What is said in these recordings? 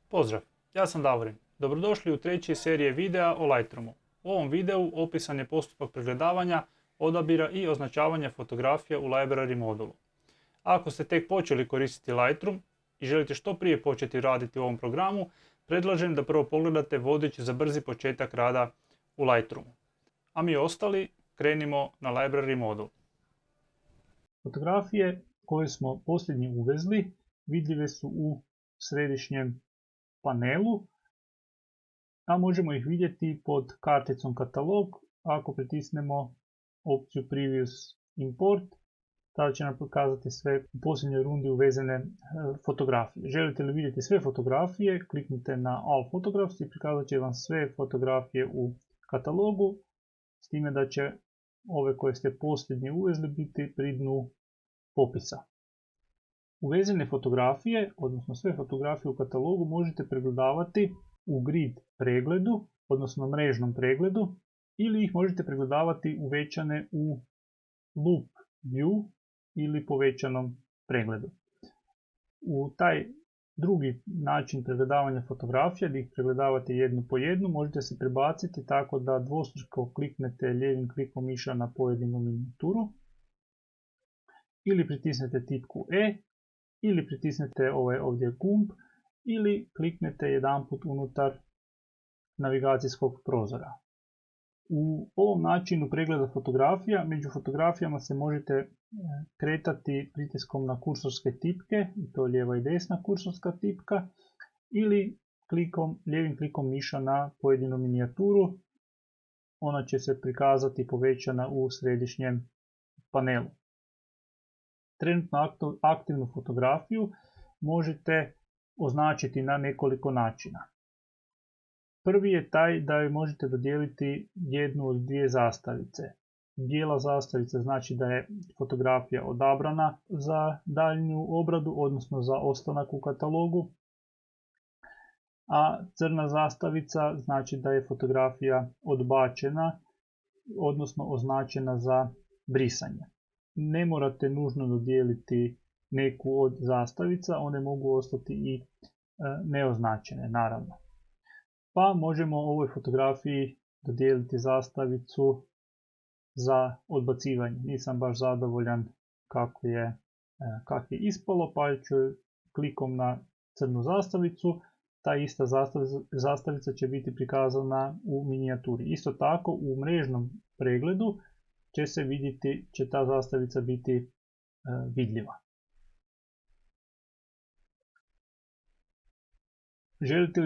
Pozdrav, ja sam Davorin. Dobrodošli u treći serije videa o Lightroomu. U ovom videu opisan je postupak pregledavanja, odabira i označavanja fotografija u Library modulu. Ako ste tek počeli koristiti Lightroom i želite što prije početi raditi u ovom programu, predlažem da prvo pogledate vodič za brzi početak rada u Lightroomu. A mi ostali krenimo na Library modul. Fotografije koje smo posljednje uvezli vidljive su u središnjem panelu, a možemo ih vidjeti pod karticom katalog. Ako pritisnemo opciju Previous Import, tada će nam pokazati sve u posljednjoj rundi uvezene fotografije. Želite li vidjeti sve fotografije, kliknite na All Photographs i prikazat će vam sve fotografije u katalogu, s time da će ove koje ste posljednje uvezli biti pri dnu popisa. Uvezene fotografije, odnosno sve fotografije u katalogu, možete pregledavati u grid pregledu, odnosno mrežnom pregledu, ili ih možete pregledavati uvećane u loop view ili povećanom pregledu. U taj drugi način pregledavanja fotografija, gdje ih pregledavate jednu po jednu, možete se prebaciti tako da dvostruko kliknete lijevim klikom miša na pojedinu minijaturu, ili pritisnete tipku E, ili pritisnete ovaj ovdje gumb, ili kliknete jedanput unutar navigacijskog prozora. U ovom načinu pregleda fotografija, među fotografijama se možete kretati pritiskom na kursorske tipke, i to lijeva i desna kursorska tipka, ili lijevim klikom miša na pojedinu minijaturu. Ona će se prikazati povećana u središnjem panelu. Trenutno aktivnu fotografiju možete označiti na nekoliko načina. Prvi je taj da joj možete dodijeliti jednu od dvije zastavice. Bijela zastavica znači da je fotografija odabrana za daljnju obradu, odnosno za ostanak u katalogu, a crna zastavica znači da je fotografija odbačena, odnosno označena za brisanje. Ne morate nužno dodijeliti neku od zastavica, one mogu ostati i neoznačene, naravno. Pa možemo ovoj fotografiji dodijeliti zastavicu za odbacivanje. Nisam baš zadovoljan kako je ispalo, pa ću klikom na crnu zastavicu, ta ista zastavica će biti prikazana u minijaturi. Isto tako u mrežnom pregledu će ta zastavica biti vidljiva. Želite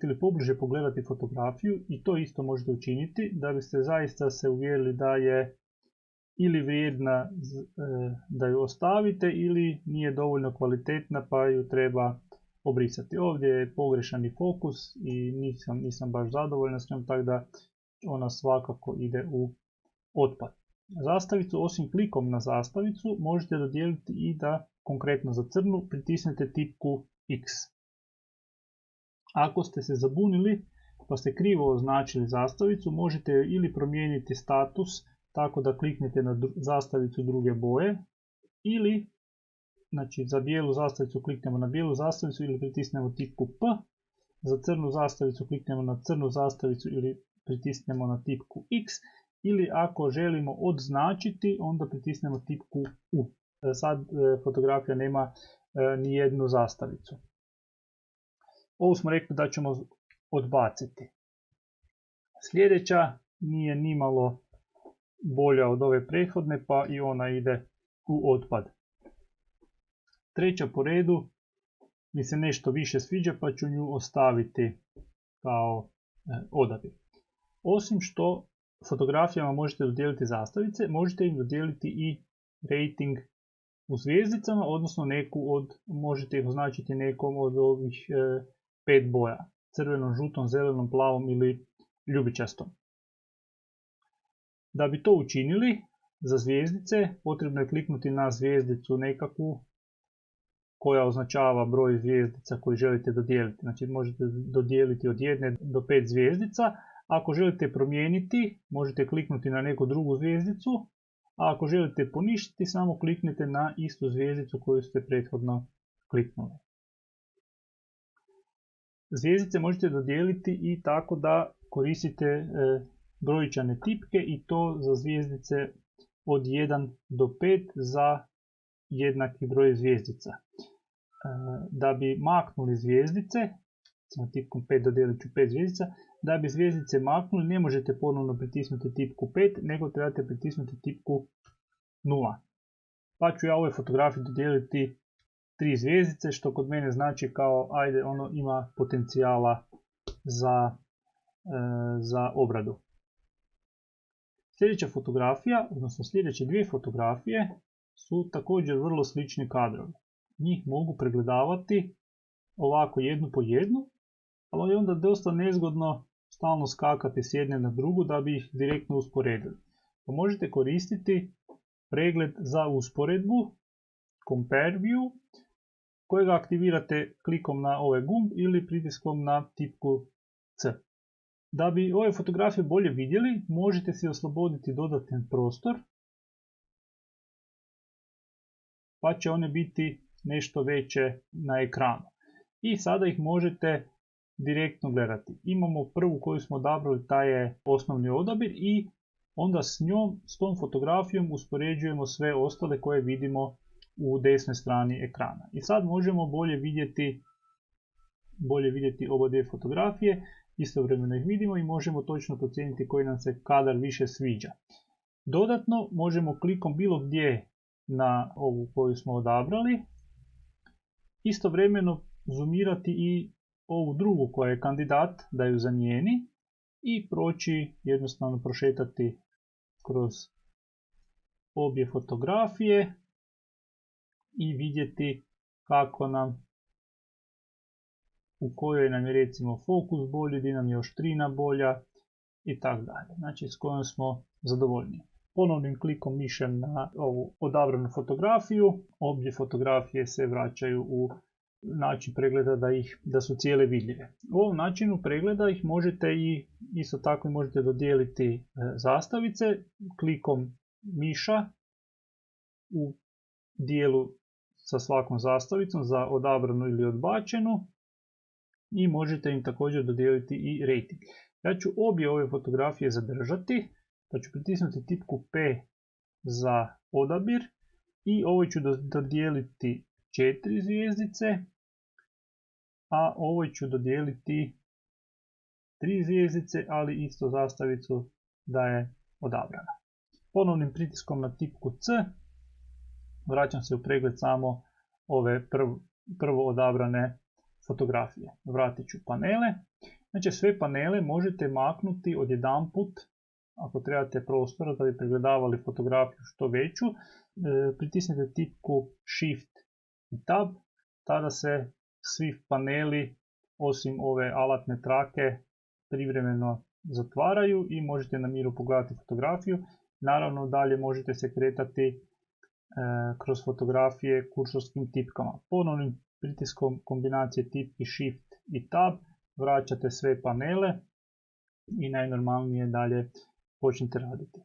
li pobliže pogledati fotografiju, i to isto možete učiniti da biste zaista se uvjerili da je ili vrijedna da ju ostavite ili nije dovoljno kvalitetna pa ju treba obrisati. Ovdje je pogrešan i fokus i nisam baš zadovoljan s njom, tako da ona svakako ide u otpad. Zastavicu, osim klikom na zastavicu, možete dodijeliti i da konkretno za crnu pritisnete tipku X. Ako ste se zabunili pa ste krivo označili zastavicu, možete ili promijeniti status tako da kliknete na zastavicu druge boje, ili znači za bijelu zastavicu kliknemo na bijelu zastavicu ili pritisnemo tipku P, za crnu zastavicu kliknemo na crnu zastavicu ili pritisnemo na tipku X, ili ako želimo odznačiti, onda pritisnemo tipku U. Sad fotografija nema ni jednu zastavicu. Ovo smo rekli da ćemo odbaciti. Sljedeća nije nimalo bolja od ove prethodne, pa i ona ide u otpad. Treća po redu mi se nešto više sviđa, pa ću nju ostaviti kao odabir. Osim što fotografijama možete dodijeliti zastavice, možete im dodijeliti i rating u zvijezdicama, odnosno možete ih označiti nekom od ovih 5 boja. Crvenom, žutom, zelenom, plavom ili ljubičastom. Da bi to učinili, za zvijezdice potrebno je kliknuti na zvijezdicu nekakvu koja označava broj zvijezdica koji želite dodijeliti. Znači možete dodijeliti od 1 do 5 zvijezdica. Ako želite promijeniti, možete kliknuti na neku drugu zvijezdicu, a ako želite poništiti, samo kliknite na istu zvijezdicu koju ste prethodno kliknuli. Zvjezdice možete dodijeliti i tako da koristite brojčane tipke i to za zvjezdice od 1 do 5 za jednaki broj zvjezdica. Da bi maknuli zvjezdice, recimo tipkom 5 dodijelit ću 5 zvjezdica, da bi zvjezdice maknuli ne možete ponovno pritisnuti tipku 5, nego trebate pritisnuti tipku 0. Pa ću ja ovoj fotografiji dodijeliti 3 zvjezdice, što kod mene znači kao ajde ono ima potencijala za obradu. Sljedeća fotografija, odnosno sljedeće dvije fotografije su također vrlo slični kadrovi. Njih mogu pregledavati ovako jednu po jednu, ali je onda dosta nezgodno stalno skakati s jedne na drugu da bi ih direktno usporedili. Pa možete koristiti pregled za usporedbu, Compare View, kojega aktivirate klikom na ovaj gumb ili pritiskom na tipku C. Da bi ove fotografije bolje vidjeli, možete si osloboditi dodatan prostor, pa će one biti nešto veće na ekranu. I sada ih možete direktno gledati. Imamo prvu koju smo odabrali, taj je osnovni odabir i onda s tom fotografijom uspoređujemo sve ostale koje vidimo u desnoj strani ekrana. I sad možemo bolje vidjeti oba dvije fotografije, istovremeno ih vidimo i možemo točno procijeniti koji nam se kadar više sviđa. Dodatno možemo klikom bilo gdje na ovu koju smo odabrali, istovremeno zoomirati i ovu drugu koja je kandidat da ju zamijeni i jednostavno prošetati kroz obje fotografije i vidjeti kako u kojoj nam je recimo fokus bolji, gdje nam je oštrina bolja i tako dalje. Znači s kojom smo zadovoljni. Ponovnim klikom mišem na ovu odabranu fotografiju, obje fotografije se vraćaju u način pregleda da su cijele vidljive. U ovom načinu pregleda ih možete i isto tako možete dodijeliti zastavice klikom miša u dijelu sa svakom zastavicom za odabranu ili odbačenu i možete im također dodijeliti i rating. Ja ću obje ove fotografije zadržati, pa ću pritisnuti tipku P za odabir i ovoj ću dodijeliti 4 zvjezdice, a ovoj ću dodijeliti 3 zvjezdice, ali isto zastavicu da je odabrana. Ponovnim pritiskom na tipku C vraćam se u pregled samo ove prvo odabrane fotografije. Vratit ću panele. Znači sve panele možete maknuti odjedanput ako trebate prostora da bi pregledavali fotografiju što veću. Pritisnite tipku Shift i Tab, tada se svi paneli osim ove alatne trake privremeno zatvaraju i možete na miru pogledati fotografiju. Naravno dalje možete se kretati kroz fotografije kursorskim tipkama. Ponovnim pritiskom kombinacije tipki Shift i Tab vraćate sve panele i najnormalnije dalje počnete raditi.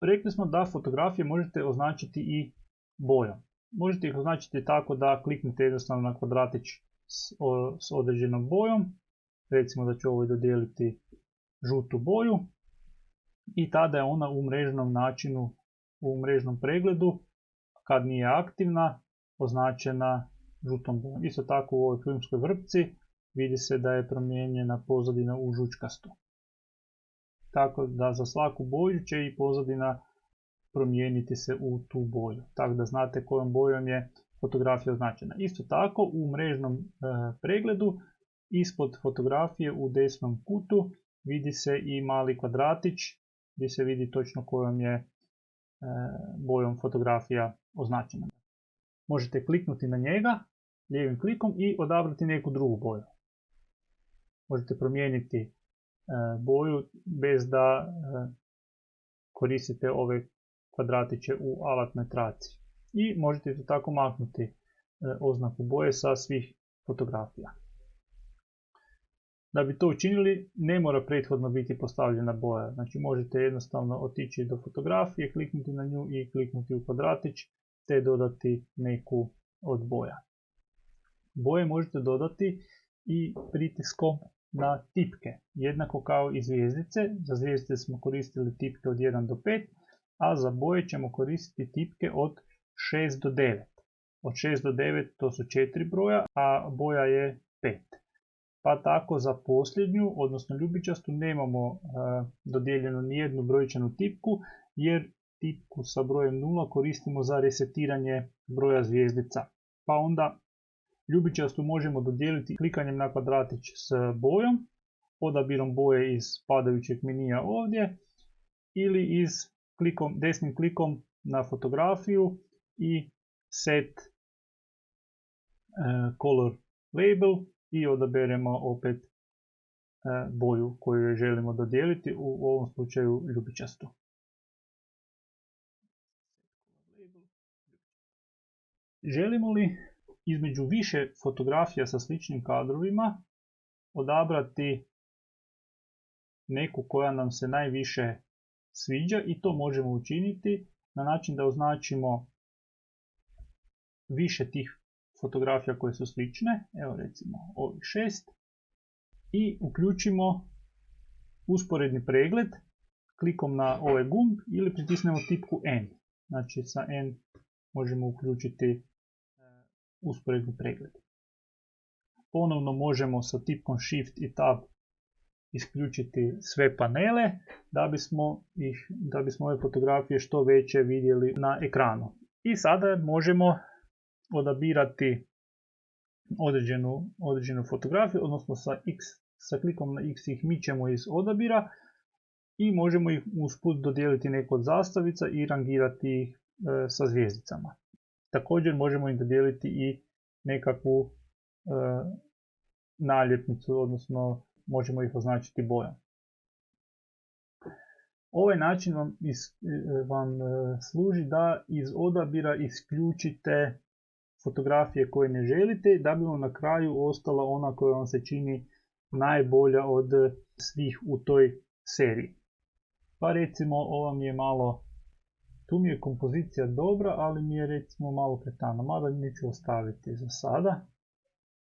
Rekli smo da fotografije možete označiti i bojom. Možete ih označiti tako da kliknete jednostavno na kvadratić s određenom bojom. Recimo da ću ovoj dodijeliti žutu boju i tada je ona u mrežnom pregledu kad nije aktivna označena žutom bojom. Isto tako u ovoj filmskoj vrpci vidi se da je promijenjena pozadina u žučkastu. Tako da za svaku boju će i pozadina promijeniti se u tu boju. Tako da znate kojom bojom je fotografija označena. Isto tako u mrežnom pregledu ispod fotografije u desnom kutu vidi se i mali kvadratić gdje se vidi točno kojom je bojom fotografija označena. Možete kliknuti na njega lijevim klikom i odabrati neku drugu boju. Možete promijeniti boju bez da koristite ove kvadratiće u alatnoj traci. I možete isto tako maknuti oznaku boje sa svih fotografija. Da bi to učinili ne mora prethodno biti postavljena boja. Znači možete jednostavno otići do fotografije, kliknuti na nju i kliknuti u kvadratić te dodati neku od boja. Boje možete dodati i pritiskom na tipke, jednako kao i zvjezdice. Za zvjezdice smo koristili tipke od 1 do 5, a za boje ćemo koristiti tipke od 6 do 9. Od 6 do 9 to su 4 broja, a boja je 5. Pa tako za posljednju, odnosno ljubičastu, nemamo dodijeljenu nijednu brojčanu tipku, jer tipku sa brojem 0 koristimo za resetiranje broja zvjezdica. Pa onda ljubičastu možemo dodijeliti klikanjem na kvadratić s bojom, odabirom boje iz padajućeg menija ovdje, ili desnim klikom na fotografiju i set color label i odaberemo opet boju koju želimo dodijeliti, u ovom slučaju ljubičastu. Želimo li između više fotografija sa sličnim kadrovima odabrati neku koja nam se najviše sviđa, i to možemo učiniti na način da označimo više tih fotografija koje su slične, evo recimo ovih 6, i uključimo usporedni pregled klikom na ovaj gumb ili pritisnemo tipku N. Znači sa N možemo uključiti usporedni pregled. Ponovno možemo sa tipkom Shift i Tab isključiti sve panele da bismo ove fotografije što veće vidjeli na ekranu. I sada možemo odabirati određenu fotografiju, odnosno sa klikom na X ih mičemo iz odabira i možemo ih usput dodijeliti neku od zastavica i rangirati ih sa zvijezdicama. Također možemo im dodijeliti i nekakvu naljepnicu, odnosno možemo ih označiti bojom. Ovaj način vam služi da iz odabira isključite fotografije koje ne želite, da bi vam na kraju ostala ona koja vam se čini najbolja od svih u toj seriji. Pa recimo ova mi je malo, tu mi je kompozicija dobra, ali mi je recimo malo pretana, mada neću ostaviti za sada.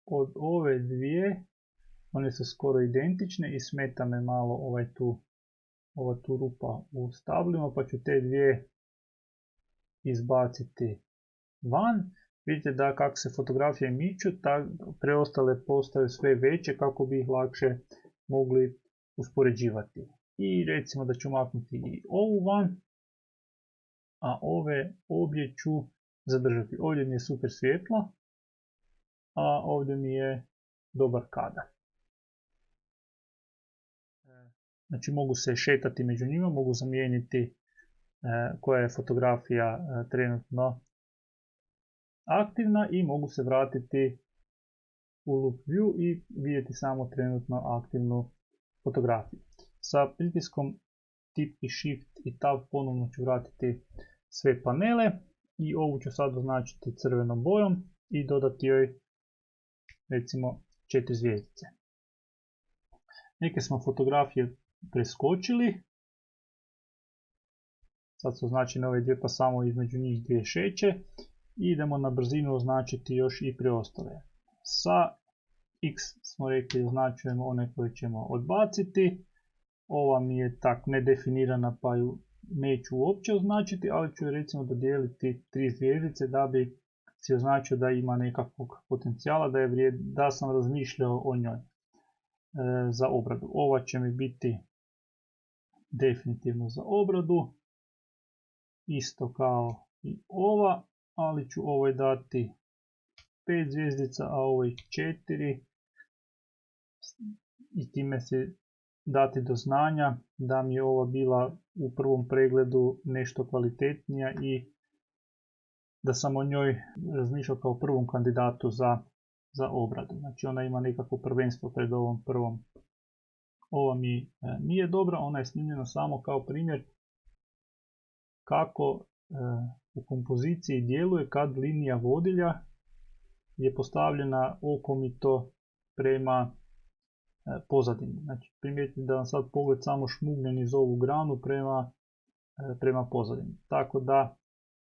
Od ove dvije, one su skoro identične i smeta me malo ova tu rupa u stablima, pa ću te dvije izbaciti van. Vidite da kako se fotografije miču, preostale postaju sve veće kako bi ih lakše mogli uspoređivati. I recimo da ću maknuti i ovu van, a ove obje ću zadržati. Ovdje mi je super svjetlo, a ovdje mi je dobar kadar. Znači mogu se šetati među njima, mogu zamijeniti koja je fotografija trenutno aktivna i mogu se vratiti u loop view i vidjeti samo trenutno aktivnu fotografiju. Sa pritiskom tipki Shift i Tab ponovno ću vratiti sve panele i ovu ću sad označiti crvenom bojom i dodati joj recimo 4 zvjezdice. Neke smo fotografije preskočili. Sad su označene ove dvije, pa samo između njih dvije šeće. I idemo na brzinu označiti još i preostale. Sa X smo rekli označujemo one koje ćemo odbaciti. Ova mi je tak nedefinirana pa ju neću uopće označiti, ali ću recimo dodijeliti 3 zvjezdice da bi si označio da ima nekakvog potencijala, da sam razmišljao o njoj za obradu. Ova će mi biti definitivno za obradu, isto kao i ova, ali ću ovoj dati 5 zvjezdica, a ovoj 4 i time se dati do znanja da mi je ova bila u prvom pregledu nešto kvalitetnija i da sam o njoj razmišljao kao prvom kandidatu za obradu. Znači ona ima nekako prvenstvo pred ovom prvom. Ova mi nije dobra, ona je snimljena samo kao primjer kako u kompoziciji djeluje kad linija vodilja je postavljena okomito prema pozadini. Znači primijetite da vam sad pogled samo šmugne niz ovu granu prema pozadini. Tako da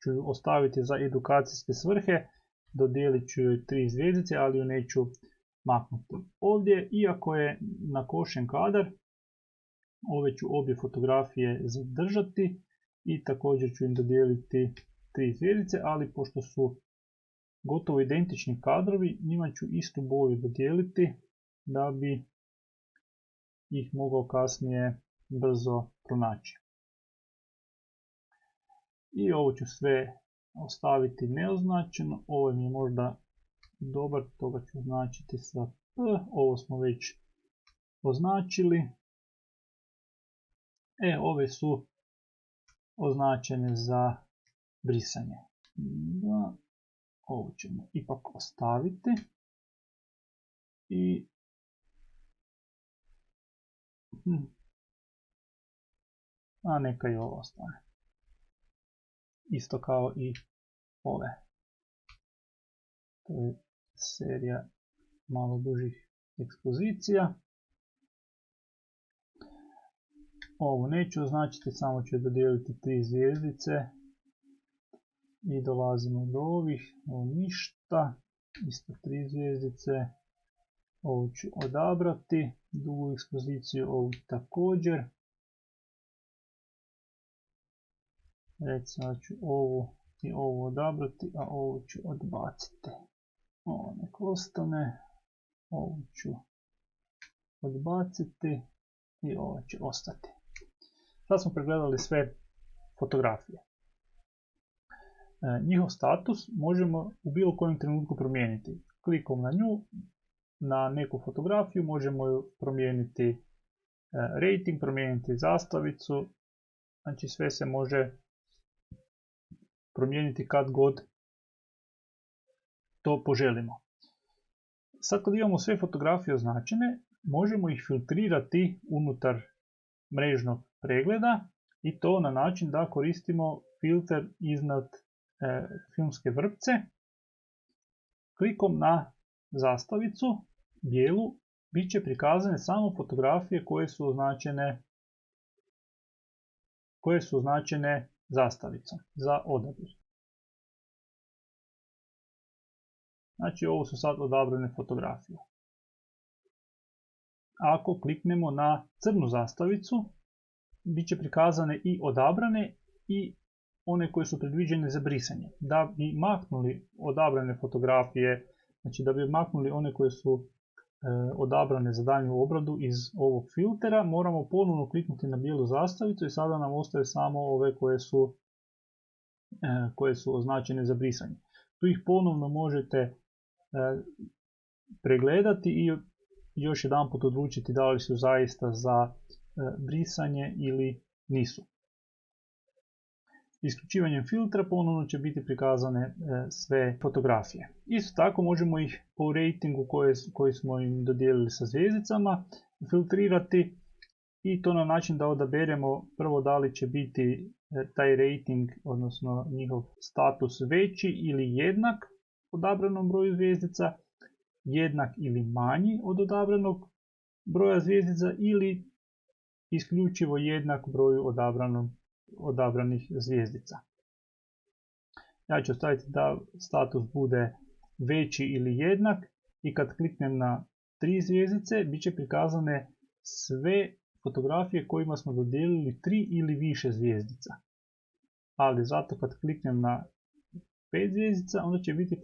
ću ostaviti za edukacijske svrhe dodijelit ću joj 3 zvjezdice, ali ju neću maknuti. Ovdje, iako je nakošen kadar, ove ću obje fotografije zadržati i također ću im dodijeliti 3 zvjezdice, ali pošto su gotovo identični kadrovi, njima ću istu boju dodijeliti da bi ih mogao kasnije brzo pronaći. I ovo ću sve ostaviti neoznačeno, ovo mi je možda dobar, toga ću označiti sa P, ovo smo već označili. Ove su označene za brisanje. Ovo ćemo ipak ostaviti. I neka i ovo ostane. Isto kao i ove. To je serija malo dužih ekspozicija. Ovo neću označiti, samo ću dodijeliti 3 zvjezdice. I dolazimo do ovih. Ovo ništa. Isto 3 zvjezdice. Ovo ću odabrati. Dugu ekspoziciju ovu također. Recimo ću ovu i ovu odabrati, a ovu ću odbaciti. Ovo nek ostane. Ovu ću odbaciti i ovo će ostati. Sad smo pregledali sve fotografije. Njihov status možemo u bilo kojem trenutku promijeniti. Klikom na nju, na neku fotografiju, možemo ju promijeniti rating, promijeniti zastavicu. Znači sve se može promijeniti kad god to poželimo. Sad kad imamo sve fotografije označene, možemo ih filtrirati unutar mrežnog pregleda i to na način da koristimo filter iznad filmske vrpce. Klikom na zastavicu bijelu bit će prikazane samo fotografije koje su označene zastavicom za odabir. Znači ovo su sad odabrane fotografije. Ako kliknemo na crnu zastavicu, bit će prikazane i odabrane i one koje su predviđene za brisanje. Da bi maknuli odabrane fotografije, znači da bi maknuli one koje su odabrane za daljnju obradu iz ovog filtera, moramo ponovno kliknuti na bijelu zastavicu i sada nam ostaje samo ove koje su označene za brisanje. Tu ih ponovno možete pregledati i još jedanput odlučiti da li su zaista za brisanje ili nisu. Isključivanjem filtra ponovno će biti prikazane sve fotografije. Isto tako možemo ih po ratingu koji smo im dodijelili sa zvjezdicama filtrirati i to na način da odaberemo prvo da li će biti taj rating, odnosno njihov status veći ili jednak odabranom broju zvjezdica, jednak ili manji od odabranog broja zvjezdica ili isključivo jednak broju odabranih zvjezdica. Ja ću staviti da status bude veći ili jednak i kad kliknem na 3 zvjezdice bit će prikazane sve fotografije kojima smo dodijelili 3 ili više zvjezdica. Ali zato kad kliknem na 5 zvjezdica onda će biti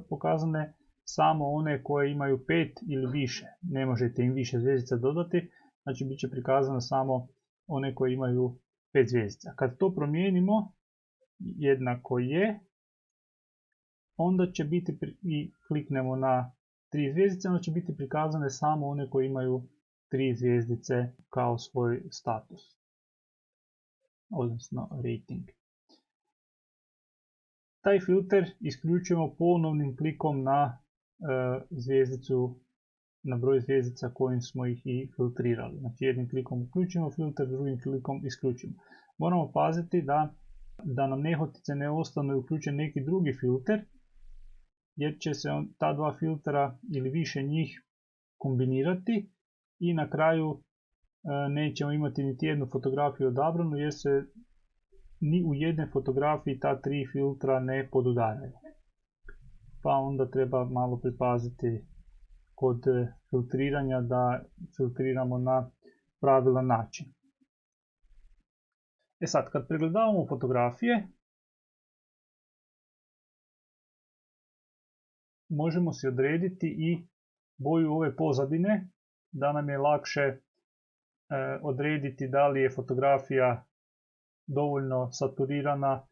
pokazane samo one koje imaju 5 ili više. Ne možete im više zvjezdica dodati, znači bit će prikazane samo one koje imaju 5 zvjezdica. Kad to promijenimo, jednako je, onda će biti i kliknemo na 3 zvjezdice, onda će biti prikazane samo one koje imaju 3 zvjezdice kao svoj status, odnosno rating. Taj filter isključujemo ponovnim klikom na zvjezdicu, na broj zvjezdica kojim smo ih i filtrirali. Znači jednim klikom uključimo filter, drugim klikom isključimo. Moramo paziti da nam nehotice ne ostane uključen neki drugi filter, jer će se ta dva filtera ili više njih kombinirati i na kraju nećemo imati niti jednu fotografiju odabranu jer se ni u jednoj fotografiji ta 3 filtra ne podudaraju. pa onda treba malo pripaziti kod filtriranja da filtriramo na pravilan način. Sad, kad pregledavamo fotografije, možemo si odrediti i boju ove pozadine, da nam je lakše odrediti da li je fotografija dovoljno saturirana,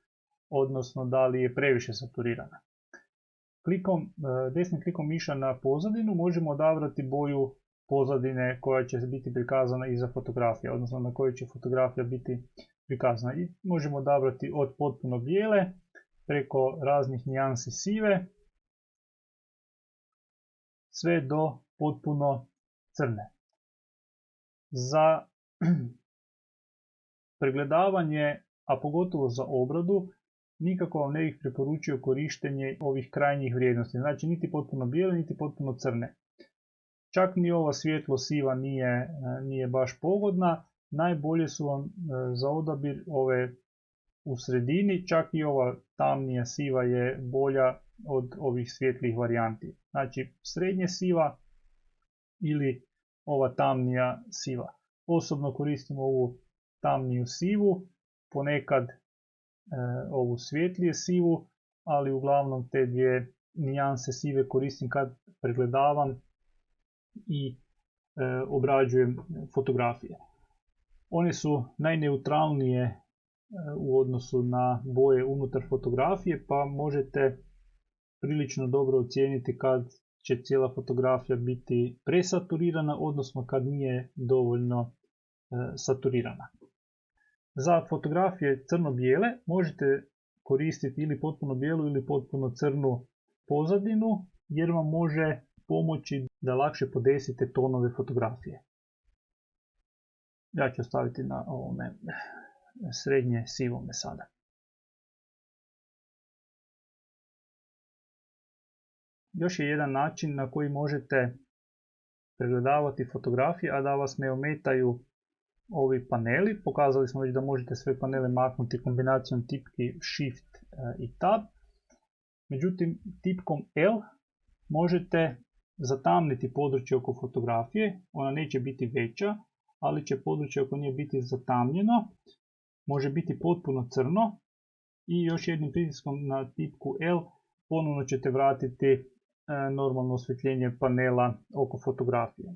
odnosno da li je previše saturirana. Desnim klikom miša na pozadinu možemo odabrati boju pozadine koja će biti prikazana iza fotografije, odnosno na kojoj će fotografija biti prikazana. I možemo odabrati od potpuno bijele preko raznih nijansi sive sve do potpuno crne. Za pregledavanje, a pogotovo za obradu, nikako vam ne bih preporučio korištenje ovih krajnjih vrijednosti, znači niti potpuno bijele, niti potpuno crne. Čak ni ova svjetlo siva nije baš pogodna, najbolje su vam za odabir ove u sredini, čak i ova tamnija siva je bolja od ovih svjetlih varijanti. Znači srednje siva ili ova tamnija siva. Osobno koristim ovu tamniju sivu, ponekad ovu svjetlije sivu, ali uglavnom te dvije nijanse sive koristim kad pregledavam i obrađujem fotografije. One su najneutralnije u odnosu na boje unutar fotografije, pa možete prilično dobro ocijeniti kad će cijela fotografija biti presaturirana, odnosno kad nije dovoljno saturirana. Za fotografije crno-bijele možete koristiti ili potpuno bijelu ili potpuno crnu pozadinu, jer vam može pomoći da lakše podesite tonove fotografije. Ja ću staviti na ovome srednje sivome sada. Još je jedan način na koji možete pregledavati fotografije, a da vas ne ometaju ovi paneli. Pokazali smo već da možete sve panele maknuti kombinacijom tipki Shift i Tab. Međutim, tipkom L možete zatamniti područje oko fotografije. Ona neće biti veća, ali će područje oko nje biti zatamnjeno. Može biti potpuno crno i još jednim pritiskom na tipku L ponovno ćete vratiti normalno osvjetljenje panela oko fotografije.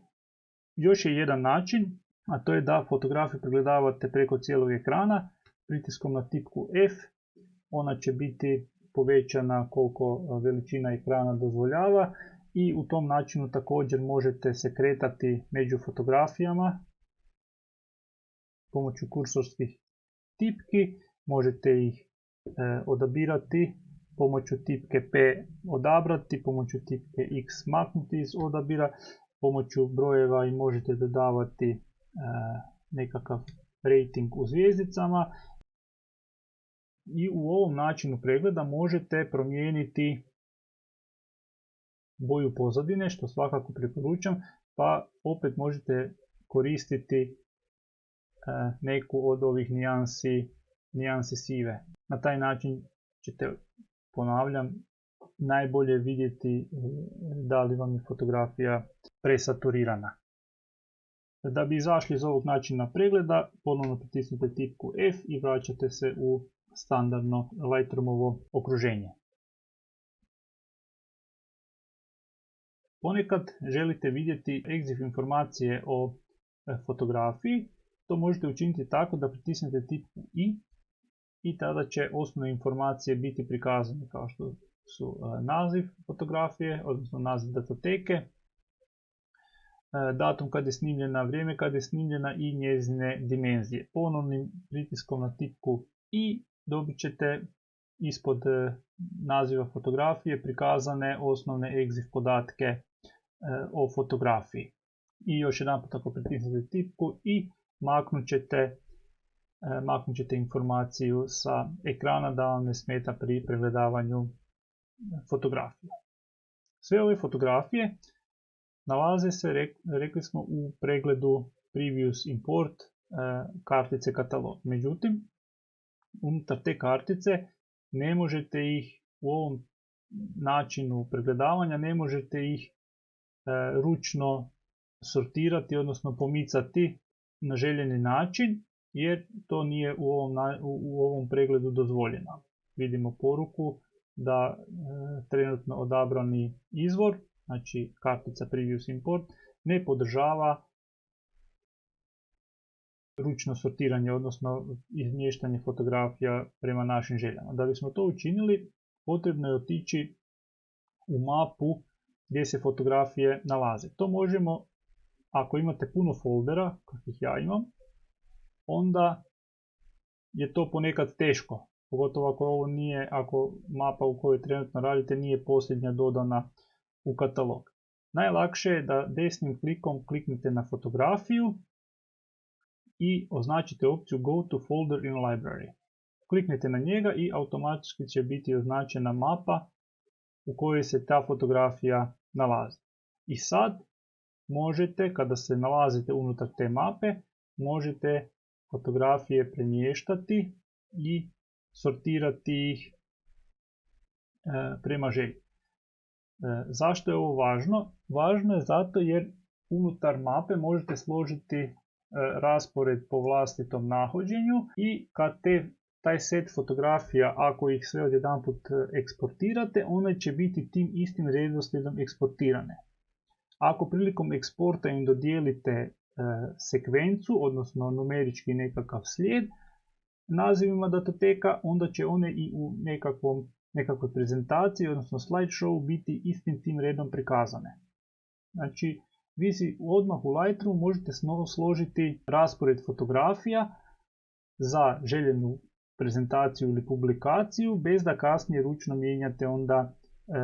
Još je jedan način, a to je da fotografiju pregledavate preko cijelog ekrana. Pritiskom na tipku F ona će biti povećana koliko veličina ekrana dozvoljava i u tom načinu također možete se kretati među fotografijama pomoću kursorskih tipki. Možete ih odabirati pomoću tipke P odabrati, pomoću tipke X maknuti iz odabira, pomoću brojeva i možete dodavati nekakav rating u zvjezdicama. I u ovom načinu pregleda možete promijeniti boju pozadine, što svakako preporučam, pa opet možete koristiti neku od ovih nijansi sive. Na taj način ćete, ponavljam, najbolje vidjeti da li vam je fotografija presaturirana. Da bi izašli iz ovog načina pregleda, ponovno pritisnite tipku F i vraćate se u standardno Lightroomovo okruženje. Ponekad želite vidjeti EXIF informacije o fotografiji. To možete učiniti tako da pritisnete tipku I tada će osnovne informacije biti prikazane, kao što su naziv fotografije, odnosno naziv datoteke, datum kad je snimljena, vrijeme kad je snimljena i njezine dimenzije. Ponovnim pritiskom na tipku I dobit ćete ispod naziva fotografije prikazane osnovne EXIF podatke o fotografiji. I još jedan put ako pritisnete tipku I maknut ćete informaciju sa ekrana da vam ne smeta pri pregledavanju fotografije. Sve ove fotografije nalaze se, rekli smo, u pregledu Previous Import kartice katalog. Međutim, unutar te kartice ne možete ih u ovom načinu pregledavanja ne možete ih ručno sortirati, odnosno pomicati na željeni način, jer to nije u ovom pregledu dozvoljeno. Vidimo poruku da trenutno odabrani izvor, znači kartica Previous Import, ne podržava ručno sortiranje, odnosno izmještanje fotografija prema našim željama. Da bismo to učinili, potrebno je otići u mapu gdje se fotografije nalaze. To možemo, ako imate puno foldera, kakvih ja imam, onda je to ponekad teško. Pogotovo ako mapa u kojoj trenutno radite nije posljednja dodana u katalog. Najlakše je da desnim klikom kliknete na fotografiju i označite opciju Go to folder in library. Kliknete na njega i automatski će biti označena mapa u kojoj se ta fotografija nalazi. I sad možete, kada se nalazite unutar te mape, možete fotografije premještati i sortirati ih prema želji. Zašto je ovo važno? Važno je zato jer unutar mape možete složiti raspored po vlastitom nahođenju i kad taj set fotografija, ako ih sve odjedanput eksportirate, one će biti tim istim redoslijedom eksportirane. Ako prilikom eksporta im dodijelite sekvencu, odnosno numerički nekakav slijed nazivima datoteka, onda će one i u nekakvoj prezentaciji, odnosno slideshow, biti istim tim redom prikazane. Znači, vi si odmah u Lightroomu možete složiti raspored fotografija za željenu prezentaciju ili publikaciju, bez da kasnije ručno mijenjate onda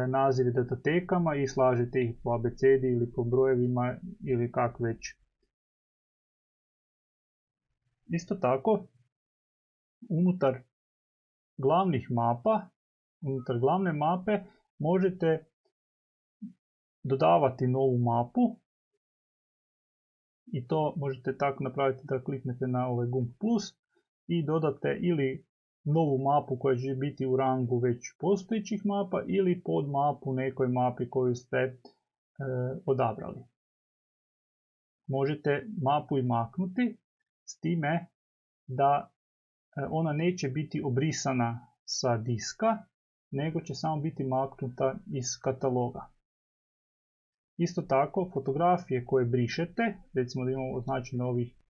nazive datotekama i slažete ih po abecedi ili po brojevima ili kak već. Isto tako, unutar glavne mape možete dodavati novu mapu i to možete tako napraviti da kliknete na ovaj gumb plus i dodate ili novu mapu koja će biti u rangu već postojećih mapa ili pod mapu nekoj mapi koju ste odabrali. Možete mapu i maknuti s time da ona neće biti obrisana sa diska, nego će samo biti maknuta iz kataloga. Isto tako, fotografije koje brišete, recimo da imamo označene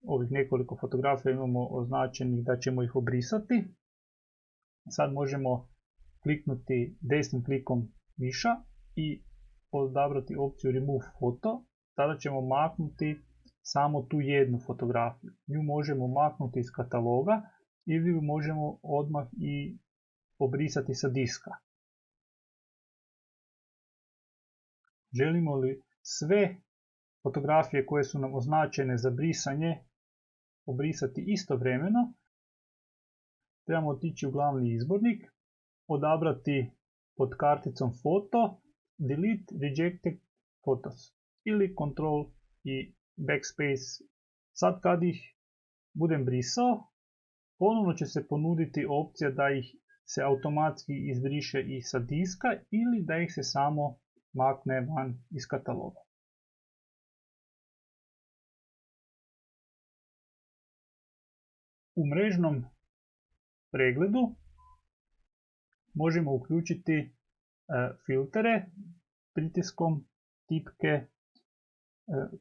ovih nekoliko fotografija, imamo označenih da ćemo ih obrisati. Sad možemo kliknuti desnim klikom miša i odabrati opciju Remove Photo. Tada ćemo maknuti samo tu jednu fotografiju. Nju možemo maknuti iz kataloga ili ju možemo odmah i obrisati sa diska. Želimo li sve fotografije koje su nam označene za brisanje obrisati istovremeno, trebamo otići u glavni izbornik, odabrati pod karticom Foto, Delete Rejected Photos ili Ctrl i Backspace. Sad kad ih budem brisao, ponovno će se ponuditi opcija da ih se automatski izbriše i sa diska ili da ih se samo makne van iz kataloga. U mrežnom pregledu možemo uključiti filtere pritiskom tipke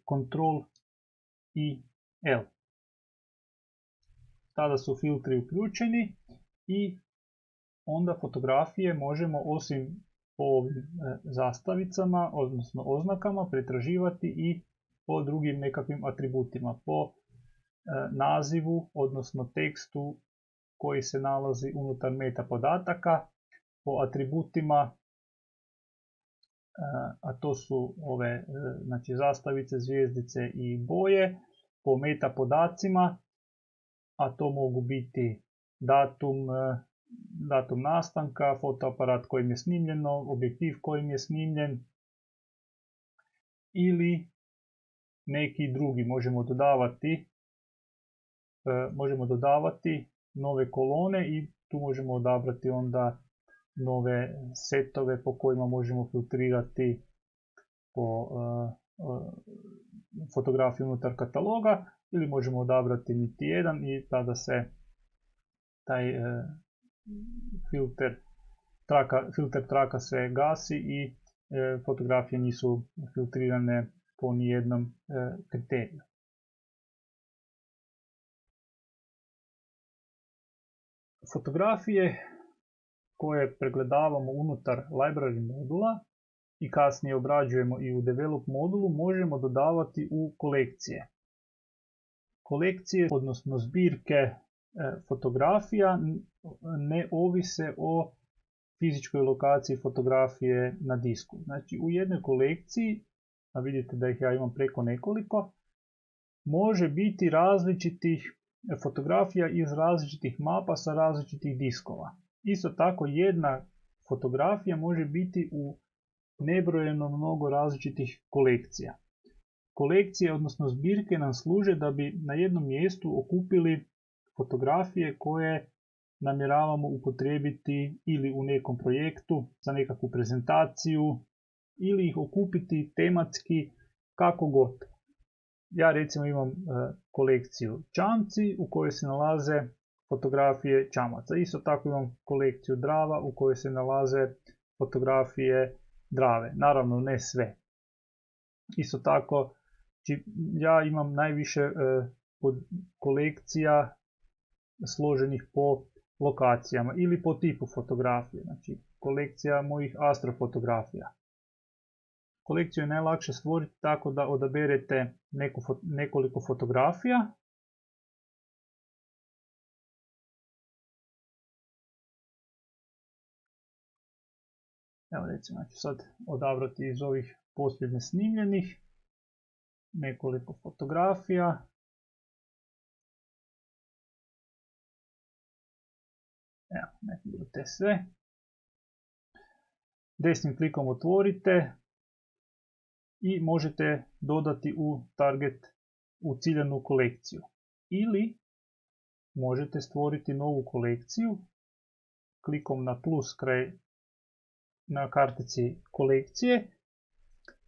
Ctrl i L. Tada su filtri uključeni i onda fotografije možemo osim po ovim zastavicama, odnosno oznakama, pretraživati i po drugim nekakvim atributima, po nazivu, odnosno tekstu koji se nalazi unutar meta podataka, po atributima, a to su ove znači zastavice, zvjezdice i boje, po meta podacima, a to mogu biti datum nastanka, fotoaparat kojim je snimljeno, objektiv kojim je snimljen ili neki drugi. Možemo dodavati nove kolone i tu možemo odabrati onda nove setove po kojima možemo filtrirati po fotografiju unutar kataloga, ili možemo odabrati niti jedan i tada se taj filter traka se gasi i fotografije nisu filtrirane po nijednom kriteriju. Fotografije koje pregledavamo unutar library modula i kasnije obrađujemo i u develop modulu možemo dodavati u kolekcije. Kolekcije, odnosno zbirke fotografija, ne ovise o fizičkoj lokaciji fotografije na disku. Znači u jednoj kolekciji, a vidite da ih ja imam preko nekoliko, može biti različitih fotografija iz različitih mapa sa različitih diskova. Isto tako jedna fotografija može biti u nebrojeno mnogo različitih kolekcija. Kolekcije, odnosno zbirke, nam služe da bi na jednom mjestu okupili fotografije koje namjeravamo upotrijebiti ili u nekom projektu za nekakvu prezentaciju ili ih okupiti tematski kako god. Ja recimo imam kolekciju čamci u kojoj se nalaze fotografije čamaca. Isto tako imam kolekciju drava u kojoj se nalaze fotografije drave. Naravno ne sve. Isto tako ja imam najviše kolekcija složenih po lokacijama ili po tipu fotografije. Znači kolekcija mojih astrofotografija. Kolekciju je najlakše stvoriti tako da odaberete nekoliko fotografija. Evo recimo, znači sad odabrati iz ovih posljednje snimljenih nekoliko fotografija. Evo, nek budete sve. Desnim klikom otvorite i možete dodati u target, u ciljanu kolekciju. Ili možete stvoriti novu kolekciju klikom na plus kraj na kartici kolekcije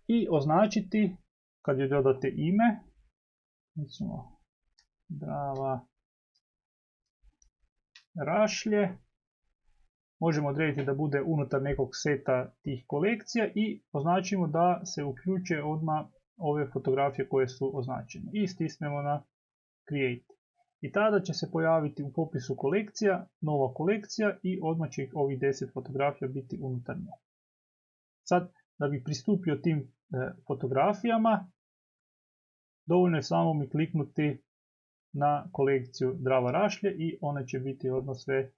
i označiti, kad joj dodate ime, recimo drava rašlje, možemo odrediti da bude unutar nekog seta tih kolekcija i označimo da se uključe odmah ove fotografije koje su označene i stisnemo na Create. I tada će se pojaviti u popisu kolekcija nova kolekcija i odmah će ovih 10 fotografija biti unutar nje. Sad, da bi pristupio tim fotografijama, dovoljno je samo mi kliknuti na kolekciju drava rašlje i one će biti odmah sve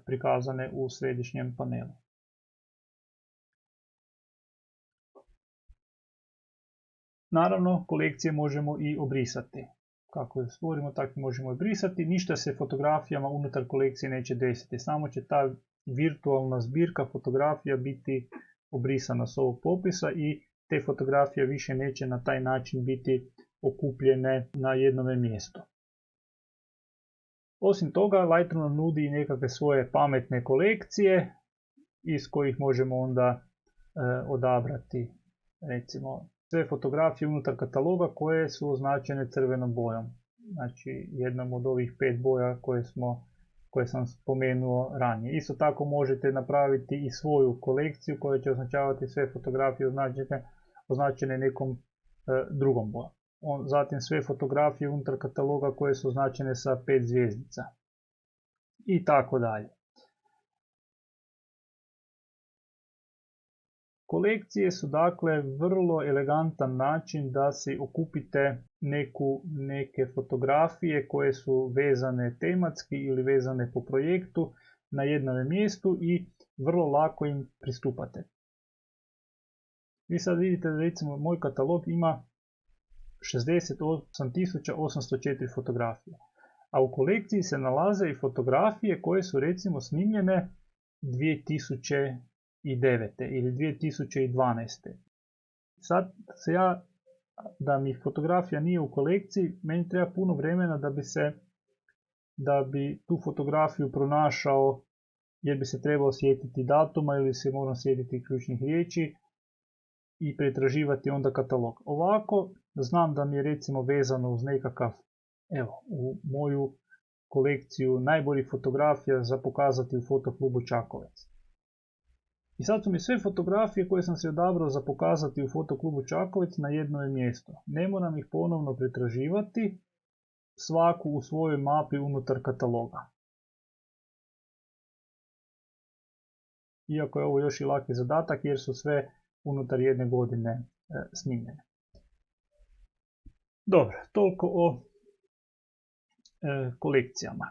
prikazane u središnjem panelu. Naravno, kolekcije možemo i obrisati. Kako je stvorimo, tako možemo obrisati. Ništa se fotografijama unutar kolekcije neće desiti. Samo će ta virtualna zbirka fotografija biti obrisana s ovog popisa i te fotografije više neće na taj način biti okupljene na jednome mjestu. Osim toga, Lightroom nam nudi nekakve svoje pametne kolekcije iz kojih možemo onda odabrati recimo sve fotografije unutar kataloga koje su označene crvenom bojom. Znači jednom od ovih 5 boja koje sam spomenuo ranije. Isto tako možete napraviti i svoju kolekciju koja će označavati sve fotografije označene nekom drugom bojom. Zatim sve fotografije unutar kataloga koje su označene sa 5 zvjezdica. I tako dalje. Kolekcije su dakle vrlo elegantan način da si okupite neke fotografije koje su vezane tematski ili vezane po projektu na jednom mjestu i vrlo lako im pristupate. Vi sad vidite da recimo moj katalog ima 68.804 fotografije, a u kolekciji se nalaze i fotografije koje su recimo snimljene 2009. ili 2012. Sad da mi fotografija nije u kolekciji, meni treba puno vremena da bi tu fotografiju pronašao jer bi se trebalo sjetiti datuma ili se moram sjetiti ključnih riječi i pretraživati onda katalog. Ovako znam da mi je recimo vezano uz nekakav, evo, u moju kolekciju najboljih fotografija za pokazati u Fotoklubu Čakovec. I sad su mi sve fotografije koje sam se odabrao za pokazati u Fotoklubu Čakovec na jednom mjestu. Ne moram ih ponovno pretraživati, svaku u svojoj mapi unutar kataloga. Iako je ovo još i laki zadatak jer su sve unutar jedne godine snimljene. Dobro, toliko o kolekcijama.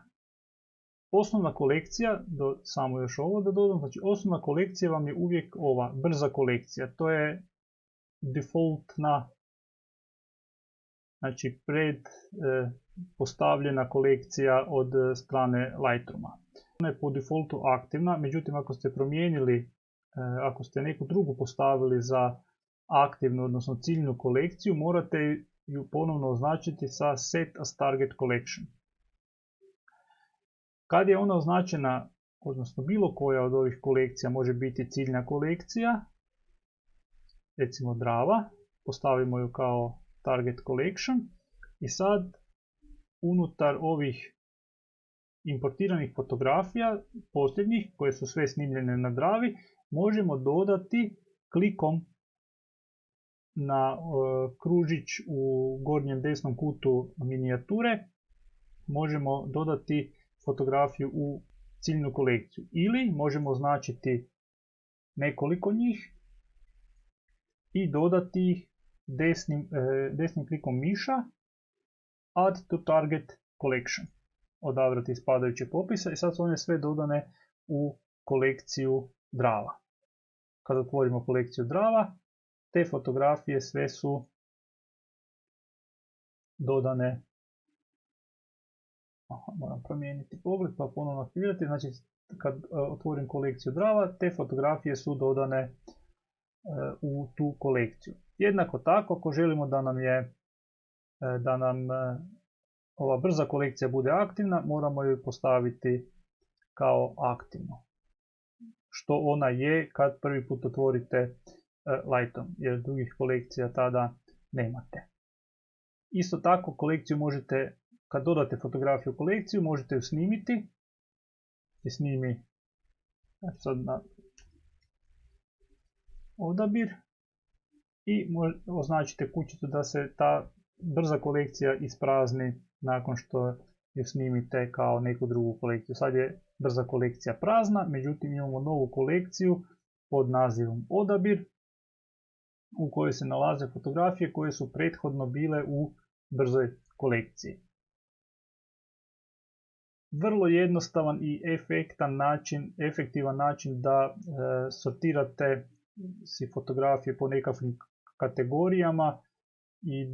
Osnovna kolekcija, samo još ovo da dodam, znači osnovna kolekcija vam je uvijek ova brza kolekcija. To je defaultna, znači postavljena kolekcija od strane Lightrooma. Ona je po defaultu aktivna, međutim ako ste promijenili, ako ste neku drugu postavili za aktivnu, odnosno ciljnu kolekciju, morate ju ponovno označiti sa Set as Target Collection. Kad je ona označena, odnosno bilo koja od ovih kolekcija može biti ciljna kolekcija, recimo Drava, postavimo ju kao Target Collection i sad unutar ovih importiranih fotografija, posljednjih, koje su sve snimljene na Dravi, možemo dodati klikom na kružić u gornjem desnom kutu minijature, možemo dodati fotografiju u ciljnu kolekciju. Ili možemo označiti nekoliko njih i dodati ih desnim klikom miša Add to Target Collection. Odabrati iz padajućeg popisa i sad su one sve dodane u kolekciju Drava. Kad otvorimo kolekciju Drava, te fotografije sve su dodane. Moram promijeniti pogled pa ponovno aktivirati. Znači kad otvorim kolekciju Drava, te fotografije su dodane u tu kolekciju. Jednako tako, ako želimo da nam ova brza kolekcija bude aktivna, moramo ju postaviti kao aktivnu. Što ona je kad prvi put otvorite Lightroom, jer drugih kolekcija tada nemate. Isto tako kolekciju možete, kad dodate fotografiju u kolekciju, možete ju snimiti. I snimi sad na odabir i označite kućicu da se ta brza kolekcija isprazni nakon što ju snimite kao neku drugu kolekciju. Sad je brza kolekcija prazna, međutim imamo novu kolekciju pod nazivom Odabir u kojoj se nalaze fotografije koje su prethodno bile u brzoj kolekciji. Vrlo jednostavan i efektivan način da sortirate si fotografije po nekakvim kategorijama i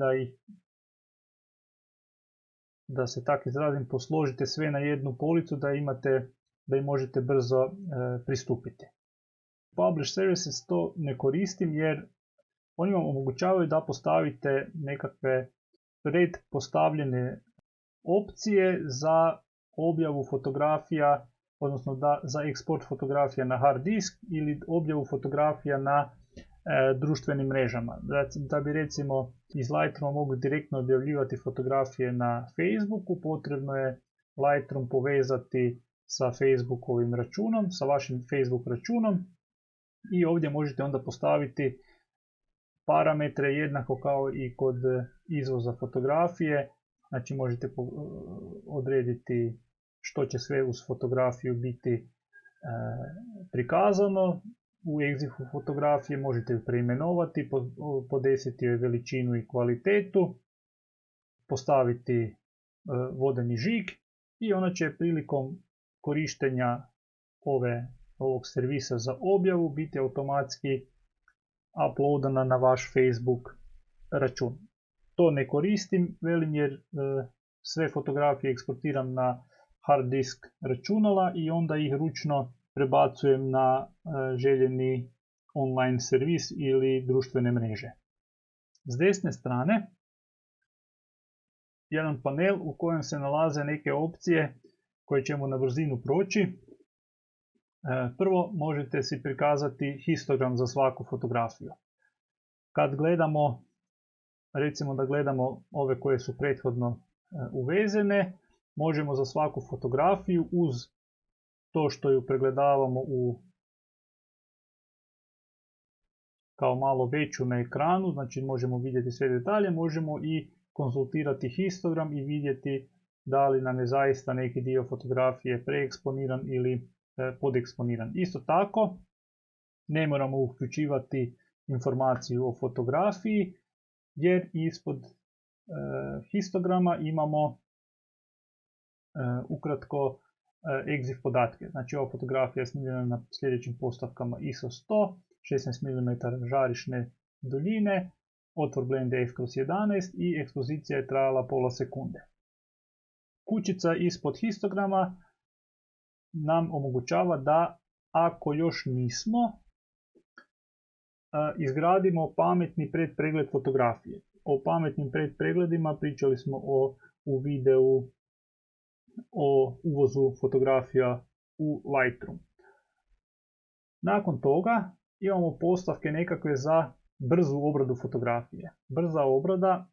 da se tako izrazim, posložite sve na jednu policu da im možete brzo pristupiti. Publish Services to ne koristim jer oni vam omogućavaju da postavite nekakve predpostavljene opcije za objavu fotografija, odnosno za eksport fotografija na hard disk ili objavu fotografija na društvenim mrežama. Da bi recimo iz Lightrooma mogli direktno objavljivati fotografije na Facebooku, potrebno je Lightroom povezati sa Facebookovim računom, sa vašim Facebook računom i ovdje možete onda postaviti parametre jednako kao i kod izvoza fotografije. Znači možete odrediti što će sve uz fotografiju biti prikazano. U EXIF fotografije možete ju preimenovati, podesiti joj veličinu i kvalitetu, postaviti vodeni žig i ona će prilikom korištenja ovog servisa za objavu biti automatski uploadana na vaš Facebook račun. To ne koristim, velim, jer sve fotografije eksportiram na hard disk računala i onda ih ručno prebacujem na željeni online servis ili društvene mreže. S desne strane jedan panel u kojem se nalaze neke opcije koje ćemo na brzinu proći. Prvo možete si prikazati histogram za svaku fotografiju. Kad gledamo, recimo da gledamo ove koje su prethodno uvezene, možemo za svaku fotografiju uz to što ju pregledavamo kao malo veću na ekranu, znači možemo vidjeti sve detalje, možemo i konzultirati histogram i vidjeti da li nam je zaista neki dio fotografije preeksponiran ili podeksponiran. Isto tako, ne moramo uključivati informaciju o fotografiji, jer ispod histograma imamo ukratko EXIF podatke. Znači ova fotografija je snimljena na sljedećim postavkama ISO 100, 16 mm žarišne duljine, otvor blende f/11 i ekspozicija je trajala pola sekunde. Kućica ispod histograma nam omogućava da, ako još nismo, izgradimo pametni predpregled fotografije. O pametnim predpregledima pričali smo u videu o uvozu fotografija u Lightroom. Nakon toga imamo postavke nekakve za brzu obradu fotografije. Brza obrada,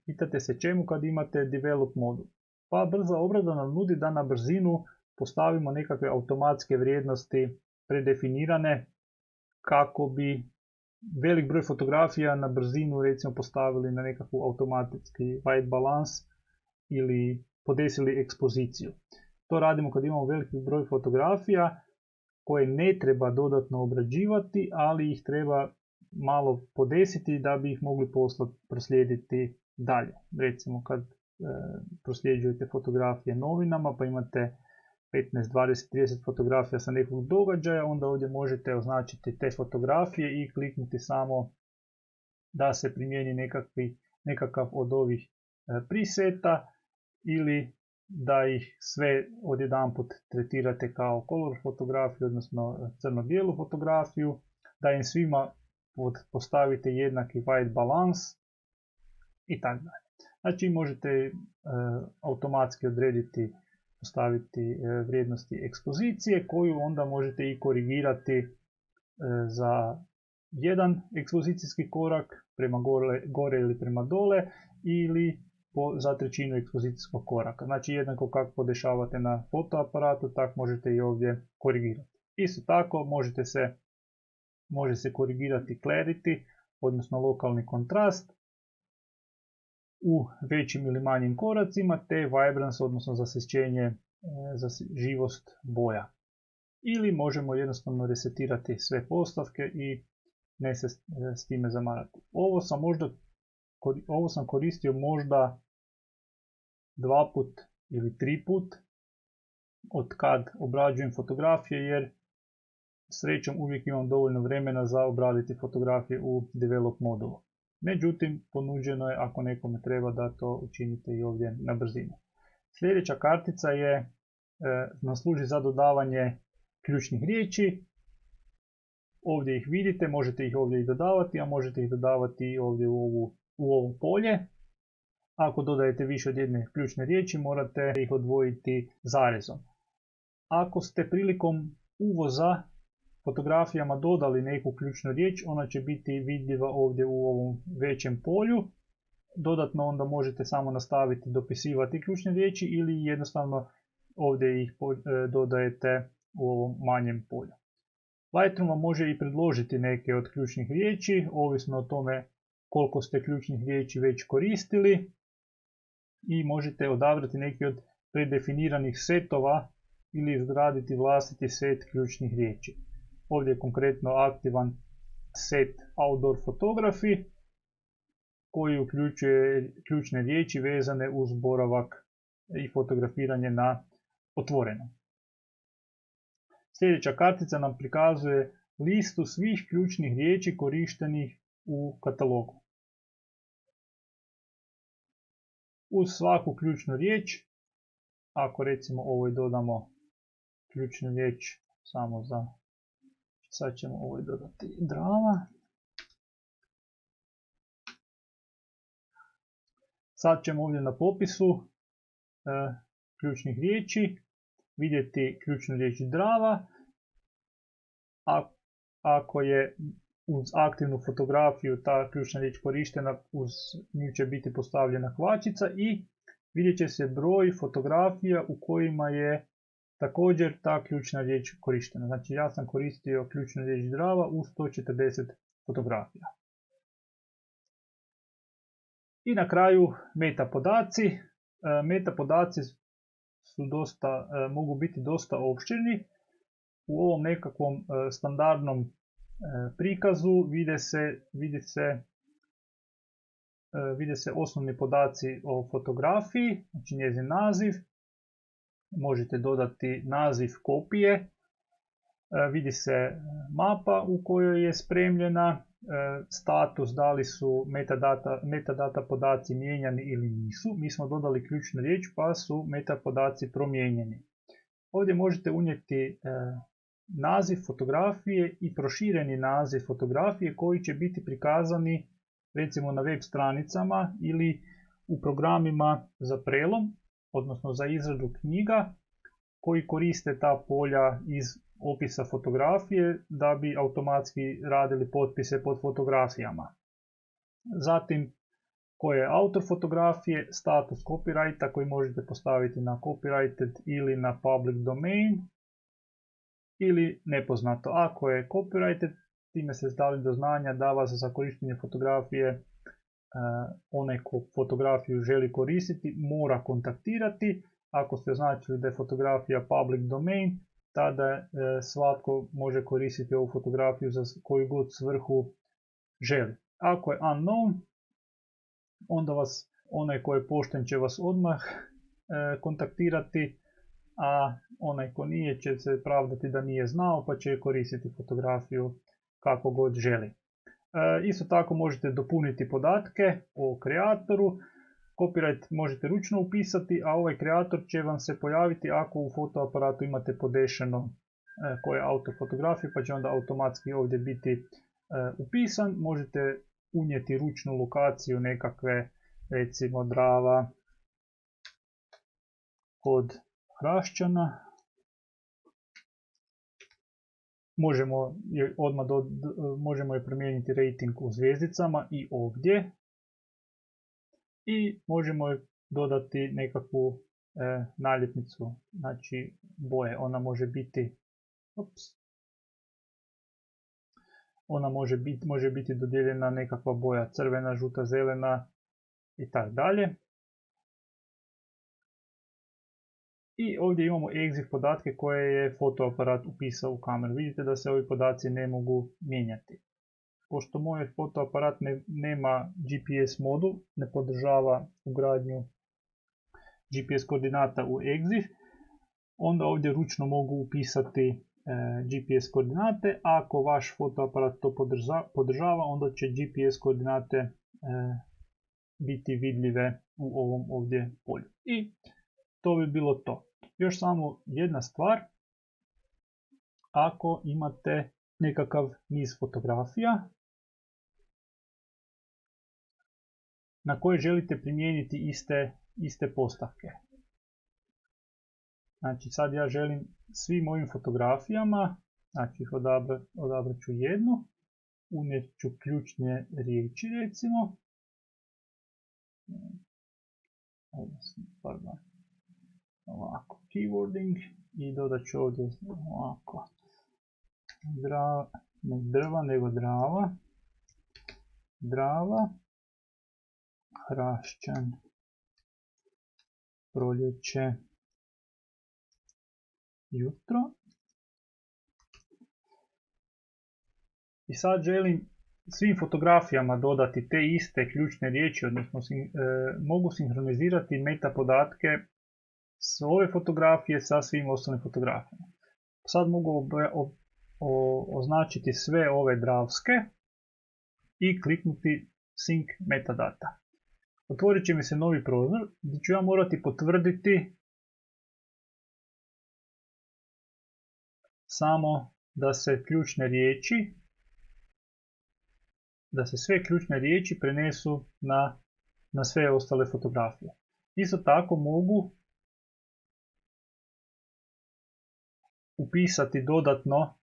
pitate se čemu kad imate develop modul. Pa brza obrada nam nudi da na brzinu postavimo nekakve automatske vrijednosti predefinirane kako bi velik broj fotografija na brzinu recimo postavili na nekakvu automatski white balance ili podesili ekspoziciju. To radimo kad imamo veliki broj fotografija koje ne treba dodatno obrađivati, ali ih treba malo podesiti da bi ih mogli proslijediti dalje. Recimo kad prosljeđujete fotografije novinama pa imate 15, 20, 30 fotografija sa nekog događaja, onda ovdje možete označiti te fotografije i kliknuti samo da se primijeni nekakav od ovih preseta ili da ih sve odjedanput tretirate kao color fotografiju, odnosno crno-bijelu fotografiju, da im svima postavite jednaki white balance i tako dalje. Znači možete automatski odrediti, postaviti vrijednosti ekspozicije koju onda možete i korigirati za jedan ekspozicijski korak prema gore ili prema dole ili za trećinu ekspozicijskog koraka. Znači jednako kako podešavate na fotoaparatu, tako možete i ovdje korigirati. Isto tako može se korigirati clarity, odnosno lokalni kontrast u većim ili manjim koracima, te vibrance, odnosno zasjećenje, za živost boja. Ili možemo jednostavno resetirati sve postavke i ne se s time zamarati. Ovo sam koristio možda 2 put ili 3 put od kad obrađujem fotografije, jer srećom uvijek imam dovoljno vremena za obraditi fotografije u develop modulu. Međutim, ponuđeno je ako nekome treba da to učinite i ovdje na brzinu. Sljedeća kartica nam služi za dodavanje ključnih riječi. Ovdje ih vidite, možete ih ovdje i dodavati, a možete ih dodavati i ovdje u ovo polje. Ako dodajete više od jedne ključne riječi, morate ih odvojiti zarezom. Ako ste prilikom uvoza fotografijama dodali neku ključnu riječ, ona će biti vidljiva ovdje u ovom većem polju. Dodatno onda možete samo nastaviti dopisivati ključne riječi ili jednostavno ovdje ih dodajete u ovom manjem polju. Lightroom vam može i predložiti neke od ključnih riječi, ovisno o tome koliko ste ključnih riječi već koristili, i možete odabrati neki od predefiniranih setova ili izgraditi vlastiti set ključnih riječi. Ovdje je konkretno aktivan set Outdoor Photography koji uključuje ključne riječi vezane uz boravak i fotografiranje na otvorenom. Sljedeća kartica nam prikazuje listu svih ključnih riječi korištenih u katalogu. Uz svaku ključnu riječ, ako recimo ovoj dodamo ključnu riječ samo za, sad ćemo ovoj dodati Drava. Sad ćemo ovdje na popisu ključnih riječi vidjeti ključnu riječ Drava ako je uz aktivnu fotografiju ta ključna riječ korištena, uz nju će biti postavljena kvačica i vidjet će se broj fotografija u kojima je također ta ključna riječ korištena. Znači ja sam koristio ključnu riječ Drava u 140 fotografija. I na kraju meta podaci. Meta podaci su mogu biti dosta opširni. U ovom nekakvom standardnom prikazu vide se osnovni podaci o fotografiji, znači njezin naziv. Možete dodati naziv kopije, vidi se mapa u kojoj je spremljena, status, da li su metadata podaci mijenjani ili nisu. Mi smo dodali ključnu riječ pa su meta podaci promijenjeni. Ovdje možete unijeti naziv fotografije i prošireni naziv fotografije koji će biti prikazani recimo na web stranicama ili u programima za prelom, odnosno za izradu knjiga koji koriste ta polja iz opisa fotografije da bi automatski radili potpise pod fotografijama. Zatim, ko je autor fotografije, status copyrighta koji možete postaviti na copyrighted ili na public domain ili nepoznato. Ako je copyrighted, time se dali do znanja da vas za korištenje fotografije onaj ko fotografiju želi koristiti mora kontaktirati. Ako ste označili da je fotografija public domain, tada svatko može koristiti ovu fotografiju za koju god svrhu želi. Ako je unknown, onda onaj ko je pošten će vas odmah kontaktirati, a onaj ko nije će se pravdati da nije znao pa će koristiti fotografiju kako god želi. Isto tako možete dopuniti podatke o kreatoru. Copyright možete ručno upisati, a ovaj kreator će vam se pojaviti ako u fotoaparatu imate podešeno ko je autor fotografije, pa će onda automatski ovdje biti upisan. Možete unijeti ručnu lokaciju nekakve, recimo Drava kod Hrašćana. Možemo je promijeniti rating u zvijezdicama i ovdje. I možemo je dodati nekakvu naljepnicu, znači boje. Ona može biti dodijeljena nekakva boja, crvena, žuta, zelena i tako dalje. I ovdje imamo EXIF podatke koje je fotoaparat upisao u kameru. Vidite da se ovi podaci ne mogu mijenjati. Pošto moj fotoaparat nema GPS modul, ne podržava ugradnju GPS koordinata u EXIF, onda ovdje ručno mogu upisati GPS koordinate. Ako vaš fotoaparat to podržava, onda će GPS koordinate biti vidljive u ovom ovdje polju. I to bi bilo to. Još samo jedna stvar. Ako imate nekakav niz fotografija na koje želite primijeniti iste postavke. Znači sad ja želim svim mojim fotografijama, znači odabrat ću jednu, unijet ću ključne riječi recimo. Ovako, keywording i dodat ću ovdje ovako. Ne drva, nego Drava. Drava. Hrašćan. Proljeće. Jutro. I sad želim svim fotografijama dodati te iste ključne riječi, odnosno mogu sinhronizirati meta podatke s ove fotografije sa svim ostalim fotografijama. Sad mogu označiti sve ove dravske i kliknuti Sync metadata. Otvorit će mi se novi prozor gdje ću ja morati potvrditi samo da se sve ključne riječi prenesu na sve ostale fotografije. Isto tako mogu upisati dodatno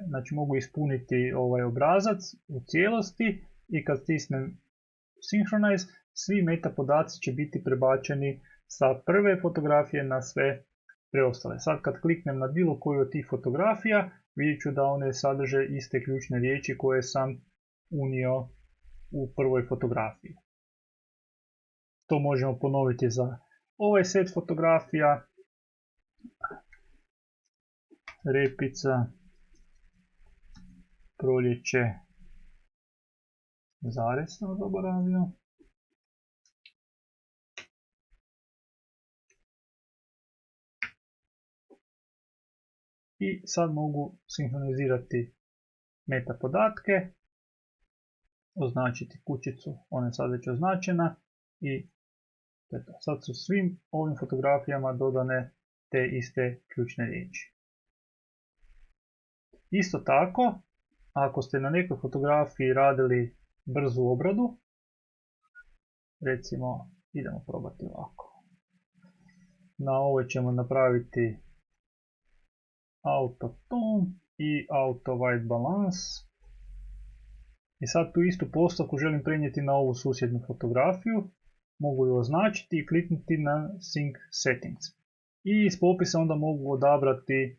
znači mogu ispuniti ovaj obrazac u cijelosti i kad stisnem Synchronize, svi meta podaci će biti prebačeni sa prve fotografije na sve preostale. Sad kad kliknem na bilo koju od tih fotografija, vidjet ću da one sadrže iste ključne riječi koje sam unio u prvoj fotografiji. To možemo ponoviti za ovaj set fotografija. Repica, proljeće, zarez sam zaboravio. I sad mogu sinhronizirati meta podatke, označiti kućicu, ona je sad već označena i eto, sad su svim ovim fotografijama dodane te iste ključne riječi. Isto tako, ako ste na nekoj fotografiji radili brzu obradu, recimo idemo probati ovako. Na ovoj ćemo napraviti auto tone i auto white balance. I sad tu istu postavku želim prenijeti na ovu susjednu fotografiju. Mogu ju označiti i kliknuti na Sync Settings. I iz popisa onda mogu odabrati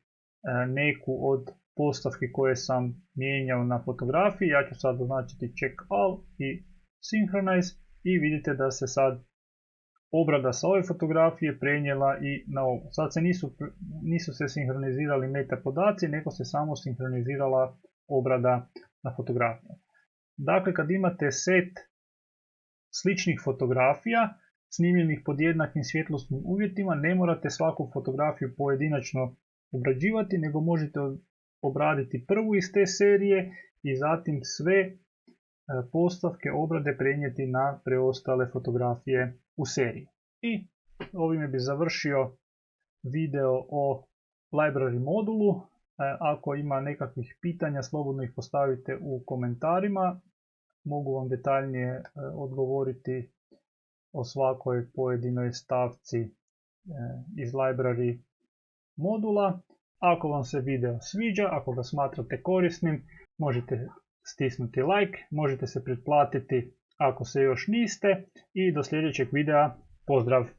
neku od postavki koje sam mijenjao na fotografiji. Ja ću sad označiti Check All i Synchronize i vidite da se sad obrada sa ove fotografije prenijela i na ovu. Sad se nisu se sinhronizirali meta podaci, nego se samo sinhronizirala obrada na fotografiju. Dakle, kad imate set sličnih fotografija, snimljenih pod jednakim svjetlosnim uvjetima, ne morate svaku fotografiju pojedinačno obrađivati, nego možete obraditi prvu iz te serije i zatim sve postavke obrade prenijeti na preostale fotografije u seriji. I ovime bi završio video o library modulu. Ako ima nekakvih pitanja, slobodno ih postavite u komentarima. Mogu vam detaljnije odgovoriti o svakoj pojedinoj stavci iz library modula. Ako vam se video sviđa, ako ga smatrate korisnim, možete stisnuti like, možete se pretplatiti ako se još niste i do sljedećeg videa, pozdrav!